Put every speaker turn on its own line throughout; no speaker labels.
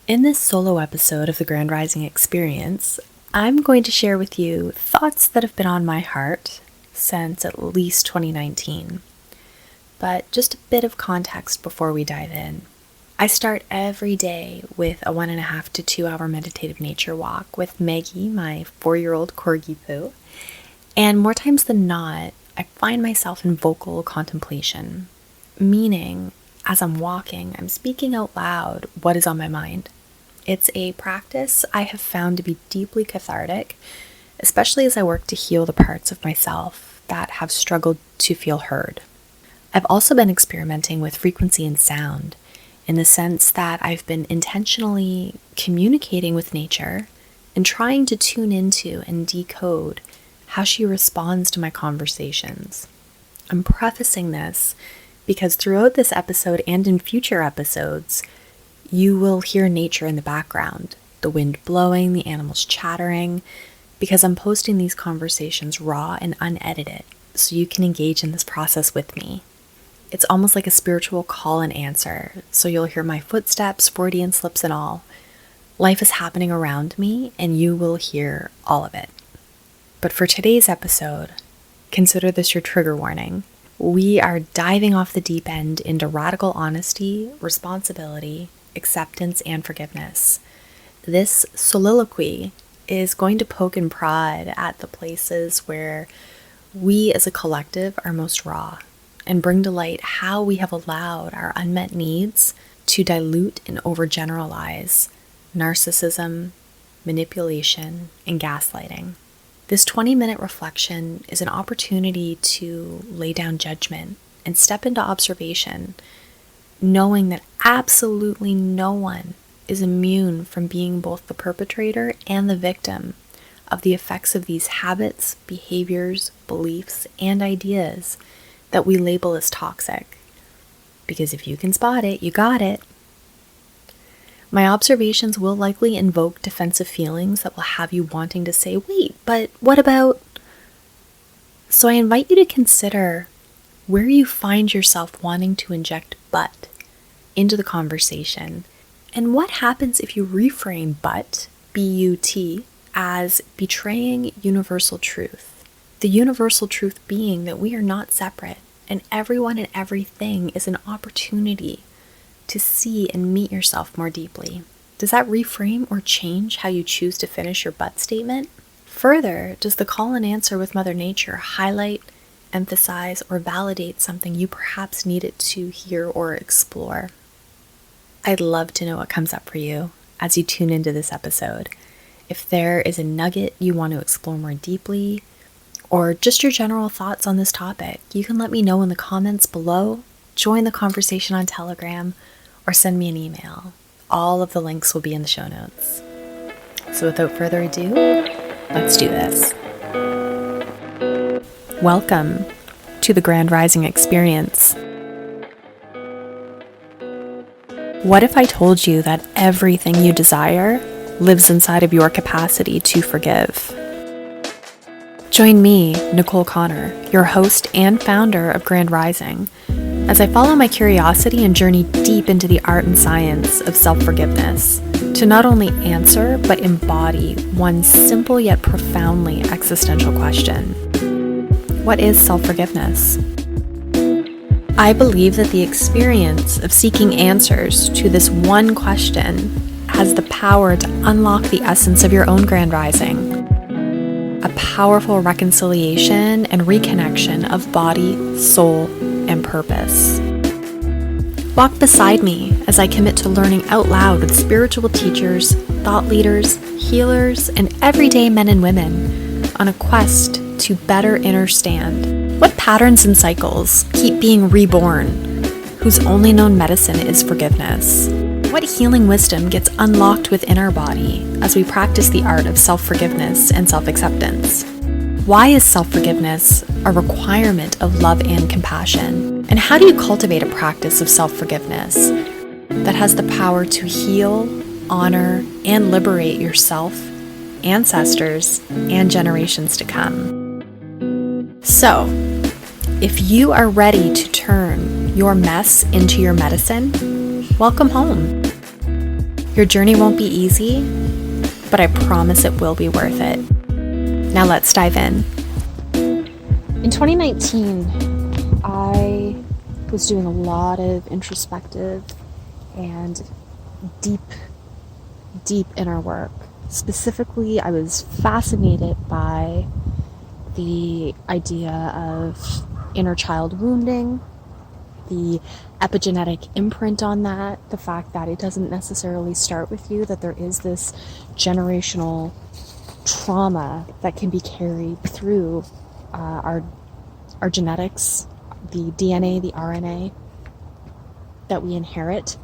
In this solo episode of the Grand Rising Experience, I'm going to share with you thoughts that have been on my heart since at least 2019. But just a bit of context before we dive in. I start every day with a 1.5 to 2 hour meditative nature walk with Maggie, my 4-year-old corgi poo. And more times than not, I find myself in vocal contemplation, meaning as I'm walking, I'm speaking out loud what is on my mind. It's a practice I have found to be deeply cathartic, especially as I work to heal the parts of myself that have struggled to feel heard. I've also been experimenting with frequency and sound in the sense that I've been intentionally communicating with nature and trying to tune into and decode how she responds to my conversations. I'm prefacing this because throughout this episode and in future episodes, you will hear nature in the background, the wind blowing, the animals chattering, because I'm posting these conversations raw and unedited, so you can engage in this process with me. It's almost like a spiritual call and answer, so you'll hear my footsteps, Freudian slips and all. Life is happening around me, and you will hear all of it. But for today's episode, consider this your trigger warning. We are diving off the deep end into radical honesty, responsibility, acceptance, and forgiveness. This soliloquy is going to poke and prod at the places where we as a collective are most raw and bring to light how we have allowed our unmet needs to dilute and over-generalize narcissism, manipulation, and gaslighting. This 20-minute reflection is an opportunity to lay down judgment and step into observation, knowing that absolutely no one is immune from being both the perpetrator and the victim of the effects of these habits, behaviors, beliefs, and ideas that we label as toxic. Because if you can spot it, you got it. My observations will likely invoke defensive feelings that will have you wanting to say, wait, but what about? So I invite you to consider where you find yourself wanting to inject but into the conversation, and what happens if you reframe but, B-U-T, as betraying universal truth. The universal truth being that we are not separate, and everyone and everything is an opportunity to see and meet yourself more deeply. Does that reframe or change how you choose to finish your but statement? Further, does the call and answer with Mother Nature highlight, emphasize, or validate something you perhaps needed to hear or explore? I'd love to know what comes up for you as you tune into this episode. If there is a nugget you want to explore more deeply, or just your general thoughts on this topic, you can let me know in the comments below, join the conversation on Telegram, or send me an email. All of the links will be in the show notes. So without further ado, let's do this. Welcome to the Grand Rising Experience. What if I told you that everything you desire lives inside of your capacity to forgive? Join me, Nicole, your host and founder of Grand Rising, as I follow my curiosity and journey deep into the art and science of self-forgiveness to not only answer but embody one simple yet profoundly existential question. What is self-forgiveness? I believe that the experience of seeking answers to this one question has the power to unlock the essence of your own grand rising, a powerful reconciliation and reconnection of body, soul, and purpose. Walk beside me as I commit to learning out loud with spiritual teachers, thought leaders, healers, and everyday men and women on a quest to better understand what patterns and cycles keep being reborn, whose only known medicine is forgiveness. What healing wisdom gets unlocked within our body as we practice the art of self-forgiveness and self-acceptance? Why is self-forgiveness a requirement of love and compassion? And how do you cultivate a practice of self-forgiveness that has the power to heal, honor, and liberate yourself, ancestors, and generations to come? So, if you are ready to turn your mess into your medicine, welcome home. Your journey won't be easy, but I promise it will be worth it. Now let's dive in. In 2019, I was doing a lot of introspective and deep inner work. Specifically, I was fascinated by the idea of inner child wounding, the epigenetic imprint on that, the fact that it doesn't necessarily start with you, that there is this generational trauma that can be carried through our genetics, the DNA, the RNA that we inherit,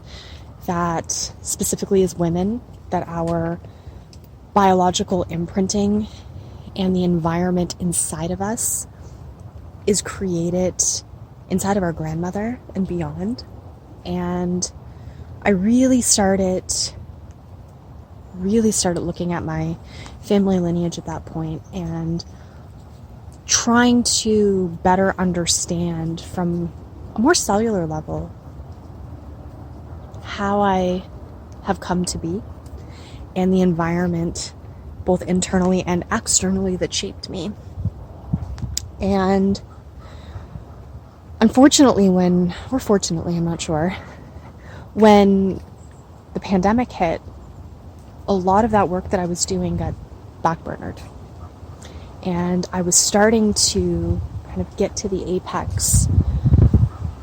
that specifically as women, that our biological imprinting and the environment inside of us is created inside of our grandmother and beyond. And I really started looking at my family lineage at that point and trying to better understand from a more cellular level how I have come to be and the environment both internally and externally that shaped me. And unfortunately, fortunately, I'm not sure, when the pandemic hit, a lot of that work that I was doing got backburnered. And I was starting to kind of get to the apex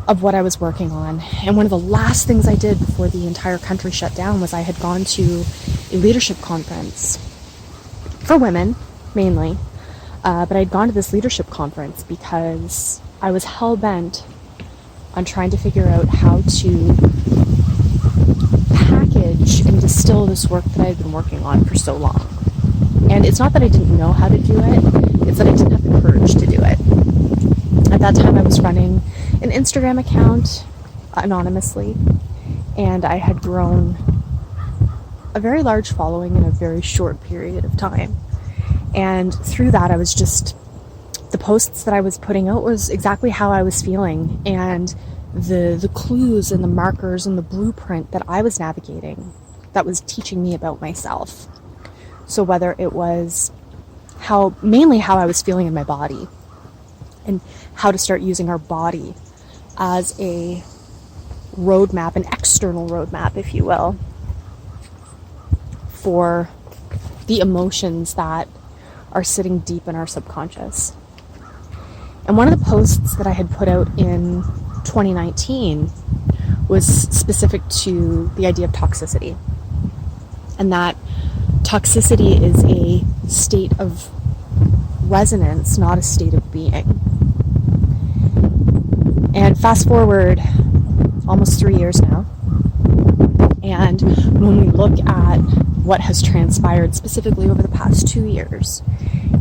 of what I was working on. And one of the last things I did before the entire country shut down was I had gone to a leadership conference for women, mainly. But I'd gone to this leadership conference because I was hell-bent on trying to figure out how to package and distill this work that I had been working on for so long. And it's not that I didn't know how to do it, it's that I didn't have the courage to do it. At that time, I was running an Instagram account anonymously, and I had grown a very large following in a very short period of time. And through that, the posts that I was putting out was exactly how I was feeling, and the clues and the markers and the blueprint that I was navigating that was teaching me about myself. So whether it was mainly how I was feeling in my body and how to start using our body as a roadmap, an external roadmap, if you will, for the emotions that are sitting deep in our subconscious. And one of the posts that I had put out in 2019 was specific to the idea of toxicity, and that toxicity is a state of resonance, not a state of being. And fast forward almost 3 years now, and when we look at what has transpired specifically over the past 2 years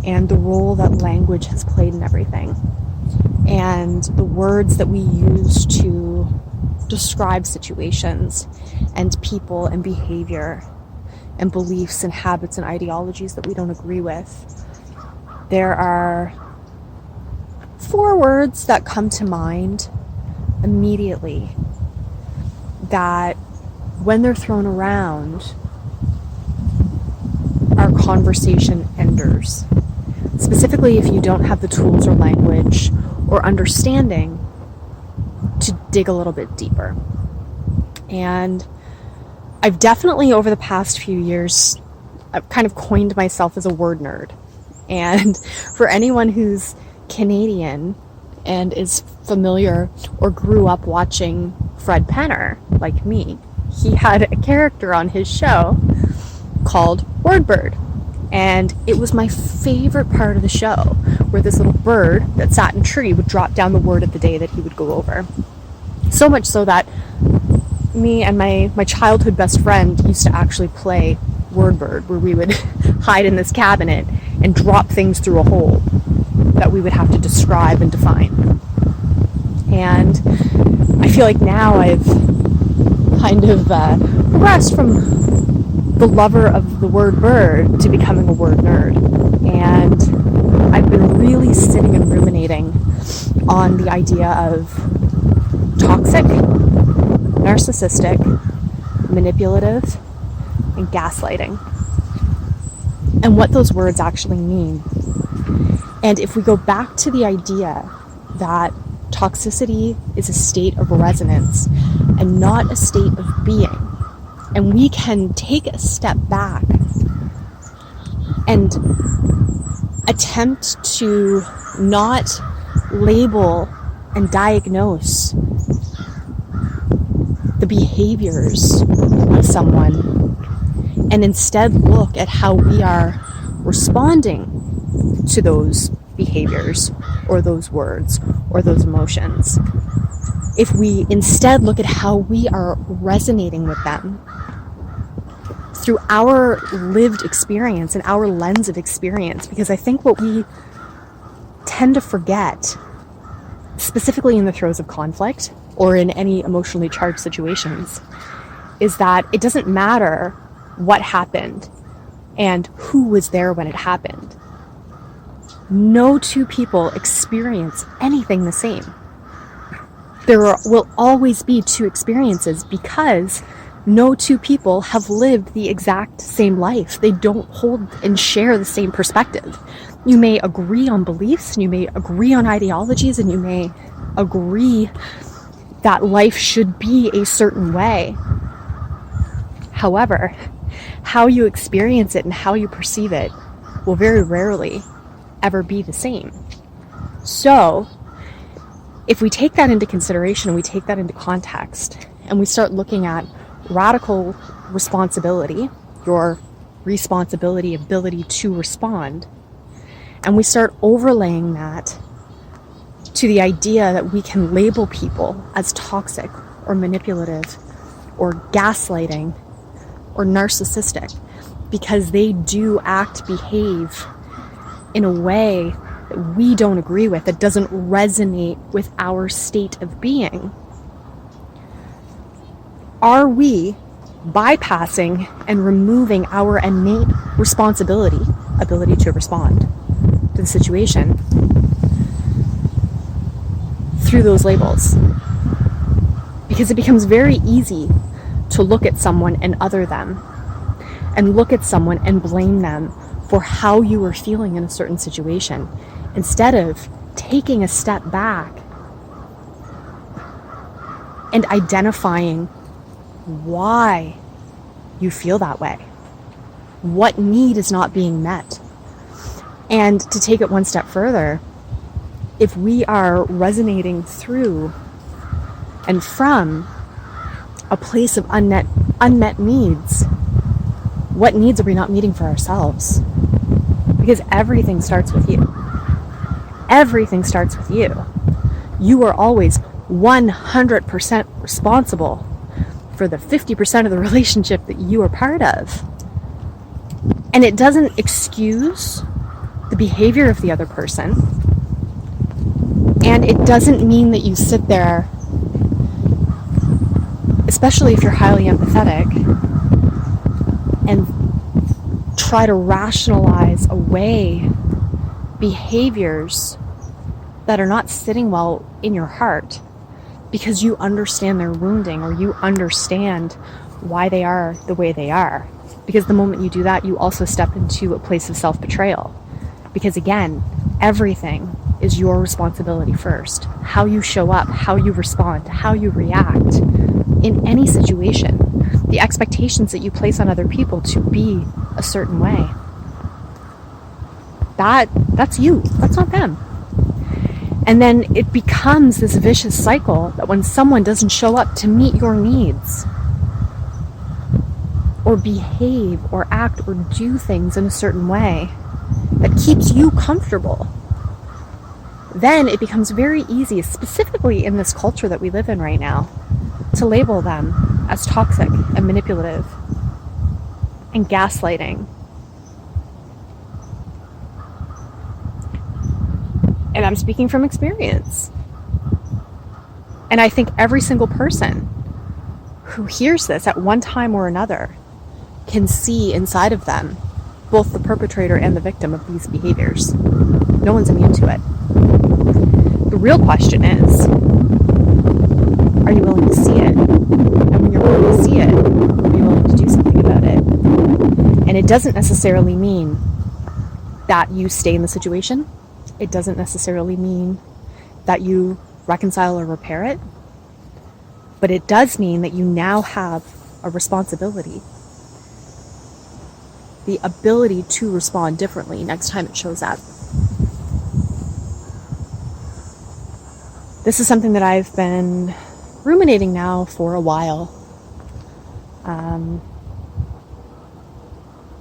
and the role that language has played in everything and the words that we use to describe situations and people and behavior and beliefs and habits and ideologies that we don't agree with, there are 4 words that come to mind immediately that, when they're thrown around, are conversation enders. Specifically, if you don't have the tools or language or understanding to dig a little bit deeper. And I've definitely, over the past few years, I've kind of coined myself as a word nerd. And for anyone who's Canadian and is familiar or grew up watching Fred Penner, like me, he had a character on his show called Wordbird. And it was my favorite part of the show, where this little bird that sat in a tree would drop down the word of the day that he would go over. So much so that me and my childhood best friend used to actually play Wordbird, where we would hide in this cabinet and drop things through a hole that we would have to describe and define. And I feel like now I've kind of progressed from the lover of the word bird to becoming a word nerd. And I've been really sitting and ruminating on the idea of toxic, narcissistic, manipulative, and gaslighting, and what those words actually mean. And if we go back to the idea that toxicity is a state of resonance and not a state of being, and we can take a step back and attempt to not label and diagnose the behaviors of someone, and instead look at how we are responding to those behaviors or those words or those emotions. If we instead look at how we are resonating with them through our lived experience and our lens of experience, because I think what we tend to forget, specifically in the throes of conflict or in any emotionally charged situations, is that it doesn't matter what happened and who was there when it happened. No two people experience anything the same. There will always be two experiences because no two people have lived the exact same life. They don't hold and share the same perspective. You may agree on beliefs, and you may agree on ideologies, and you may agree that life should be a certain way. However, how you experience it and how you perceive it will very rarely ever be the same. So, if we take that into consideration and we take that into context, and we start looking at radical responsibility, your responsibility, ability to respond, and we start overlaying that to the idea that we can label people as toxic or manipulative or gaslighting or narcissistic because they do act, behave in a way that we don't agree with, that doesn't resonate with our state of being. Are we bypassing and removing our innate responsibility, ability to respond to the situation through those labels? Because it becomes very easy to look at someone and other them, and look at someone and blame them for how you were feeling in a certain situation, instead of taking a step back and identifying why you feel that way. What need is not being met? And to take it one step further, if we are resonating through and from a place of unmet needs, what needs are we not meeting for ourselves? Because everything starts with you. Everything starts with you. You are always 100% responsible for the 50% of the relationship that you are part of. And it doesn't excuse the behavior of the other person. And it doesn't mean that you sit there, especially if you're highly empathetic, and try to rationalize away behaviors that are not sitting well in your heart because you understand their wounding, or you understand why they are the way they are. Because the moment you do that, you also step into a place of self-betrayal. Because again, everything is your responsibility first. How you show up, how you respond, how you react in any situation, the expectations that you place on other people to be a certain way. That's you. That's not them. And then it becomes this vicious cycle that when someone doesn't show up to meet your needs, or behave or act or do things in a certain way that keeps you comfortable, then it becomes very easy, specifically in this culture that we live in right now, to label them as toxic and manipulative and gaslighting. And I'm speaking from experience. And I think every single person who hears this at one time or another can see inside of them both the perpetrator and the victim of these behaviors. No one's immune to it. The real question is, are you willing to see it? And when you're willing to see it, are you willing to do something about it? And it doesn't necessarily mean that you stay in the situation. It doesn't necessarily mean that you reconcile or repair it. But it does mean that you now have a responsibility, the ability to respond differently next time it shows up. This is something that I've been ruminating now for a while.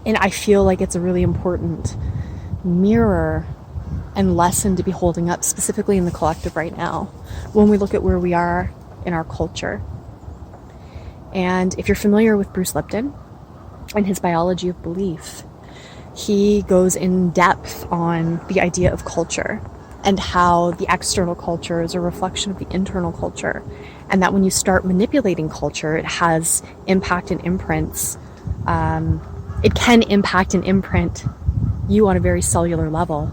And I feel like it's a really important mirror and lesson to be holding up, specifically in the collective right now, when we look at where we are in our culture. And if you're familiar with Bruce Lipton and his biology of belief, he goes in depth on the idea of culture and how the external culture is a reflection of the internal culture, and that when you start manipulating culture, it has impact and imprints. It can impact and imprint you on a very cellular level.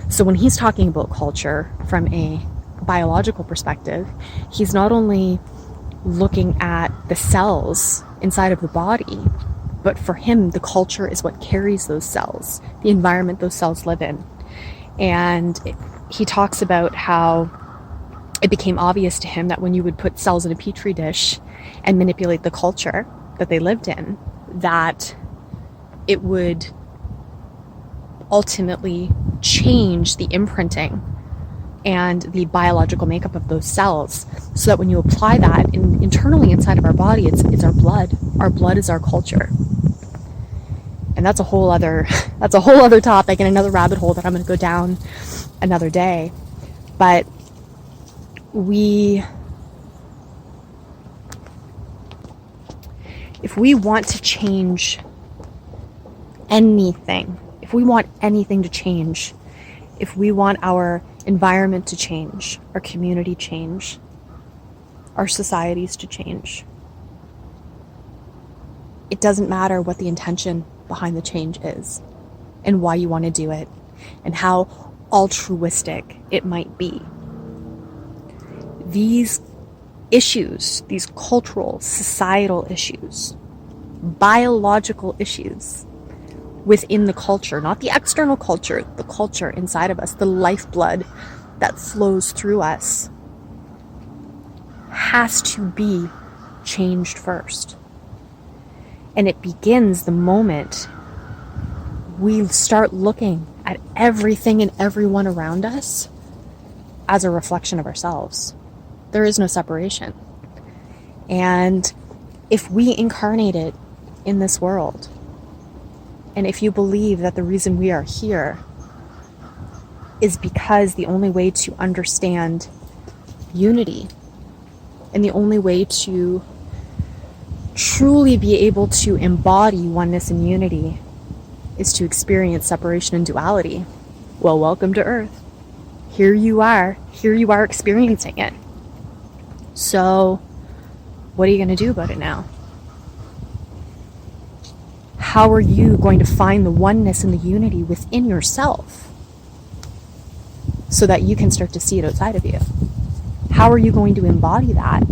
So when he's talking about culture from a biological perspective, he's not only looking at the cells inside of the body, but for him, the culture is what carries those cells, the environment those cells live in. And he talks about how it became obvious to him that when you would put cells in a petri dish and manipulate the culture that they lived in, that it would ultimately change the imprinting and the biological makeup of those cells, so that when you apply that internally inside of our body, it's our blood. Our blood is our culture. And that's a whole other topic and another rabbit hole that I'm going to go down another day. But if we want to change anything, if we want anything to change, if we want our environment to change, our community change, our societies to change, it doesn't matter what the intention behind the change is and why you want to do it and how altruistic it might be. These issues, these cultural, societal issues, biological issues within the culture, not the external culture, the culture inside of us, the lifeblood that flows through us, has to be changed first. And it begins the moment we start looking at everything and everyone around us as a reflection of ourselves. There is no separation. And if we incarnated in this world, and if you believe that the reason we are here is because the only way to understand unity and the only way to truly be able to embody oneness and unity is to experience separation and duality, well, welcome to Earth. Here you are experiencing it. So what are you going to do about it now? How are you going to find the oneness and the unity within yourself so that you can start to see it outside of you? How are you going to embody that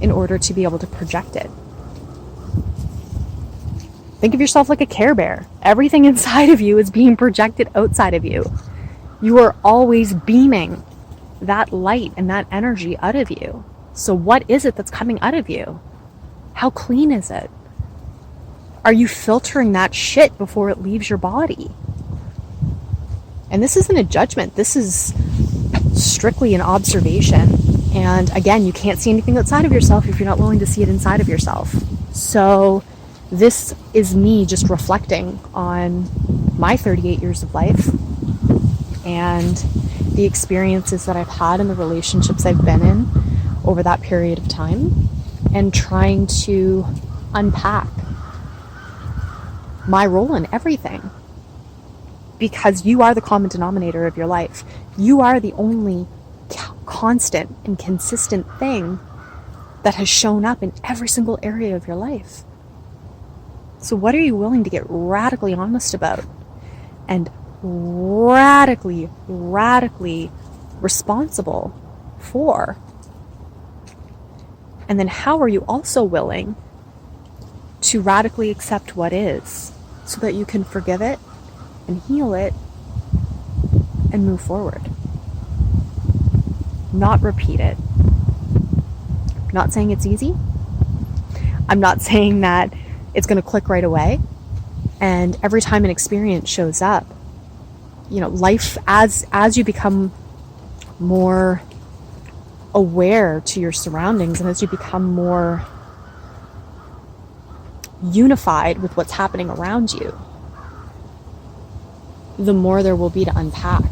in order to be able to project it? Think of yourself like a Care Bear. Everything inside of you is being projected outside of you. You are always beaming that light and that energy out of you. So what is it that's coming out of you? How clean is it? Are you filtering that shit before it leaves your body? And this isn't a judgment. This is strictly an observation. And again, you can't see anything outside of yourself if you're not willing to see it inside of yourself. So this is me just reflecting on my 38 years of life and the experiences that I've had and the relationships I've been in over that period of time, and trying to unpack my role in everything. Because you are the common denominator of your life. You are the only constant and consistent thing that has shown up in every single area of your life. So what are you willing to get radically honest about and radically responsible for? And then how are you also willing to radically accept what is so that you can forgive it and heal it and move forward. Not repeat it. I'm not saying it's easy. I'm not saying that it's going to click right away. And every time an experience shows up, life, as you become more aware to your surroundings and as you become more unified with what's happening around you, the more there will be to unpack.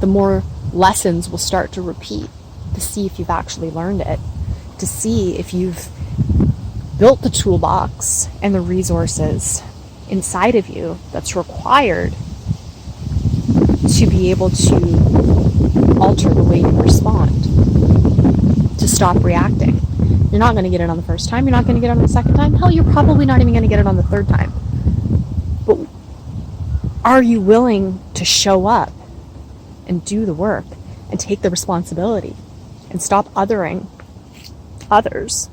The more lessons will start to repeat to see if you've actually learned it, to see if you've built the toolbox and the resources inside of you that's required to be able to alter the way you respond, to stop reacting. You're not going to get it on the first time. You're not going to get it on the second time. Hell, you're probably not even going to get it on the third time. But are you willing to show up and do the work and take the responsibility and stop othering others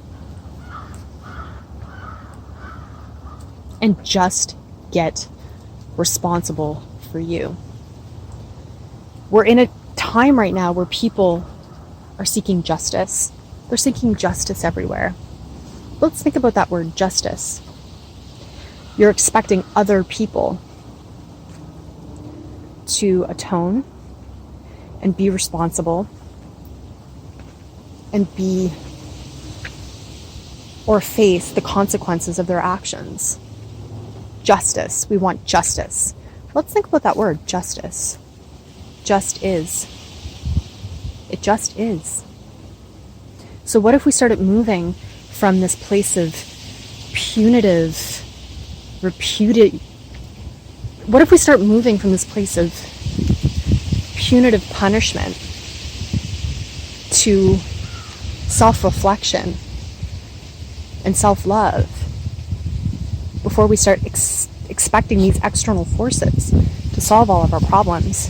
and just get responsible for you? We're in a time right now where people are seeking justice. They're seeking justice everywhere. Let's think about that word, justice. You're expecting other people to atone and be responsible and be or face the consequences of their actions. Justice. We want justice. Let's think about that word, justice. Just is. It just is. So what if we started moving from this place of punitive, what if we start moving from this place of punitive punishment to self-reflection and self-love before we start expecting these external forces to solve all of our problems,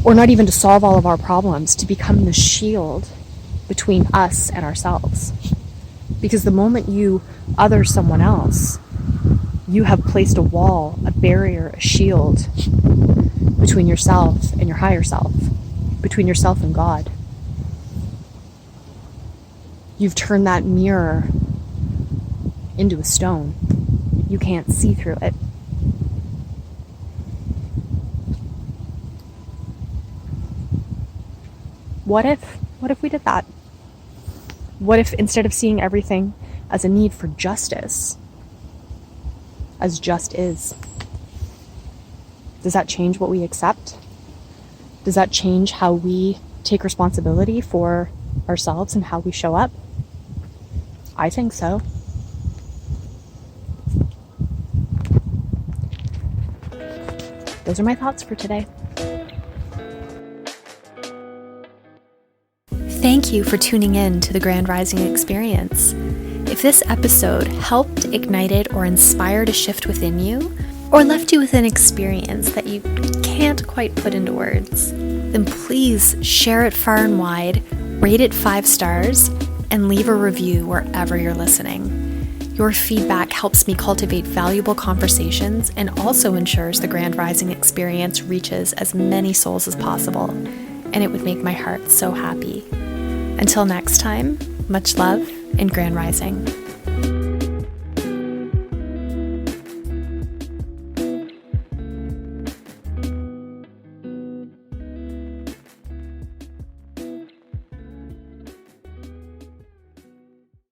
or not even to solve all of our problems, to become the shield between us and ourselves? Because the moment you other someone else, you have placed a wall, a barrier, a shield between yourself and your higher self, between yourself and God. You've turned that mirror into a stone. You can't see through it. What if we did that? What if instead of seeing everything as a need for justice, as just is, does that change what we accept? Does that change how we take responsibility for ourselves and how we show up? I think so. Those are my thoughts for today. Thank you for tuning in to the Grand Rising Experience. If this episode helped, ignited, or inspired a shift within you, or left you with an experience that you can't quite put into words, then please share it far and wide, rate it 5 stars, and leave a review wherever you're listening. Your feedback helps me cultivate valuable conversations and also ensures the Grand Rising Experience reaches as many souls as possible, and it would make my heart so happy. Until next time, much love and Grand Rising.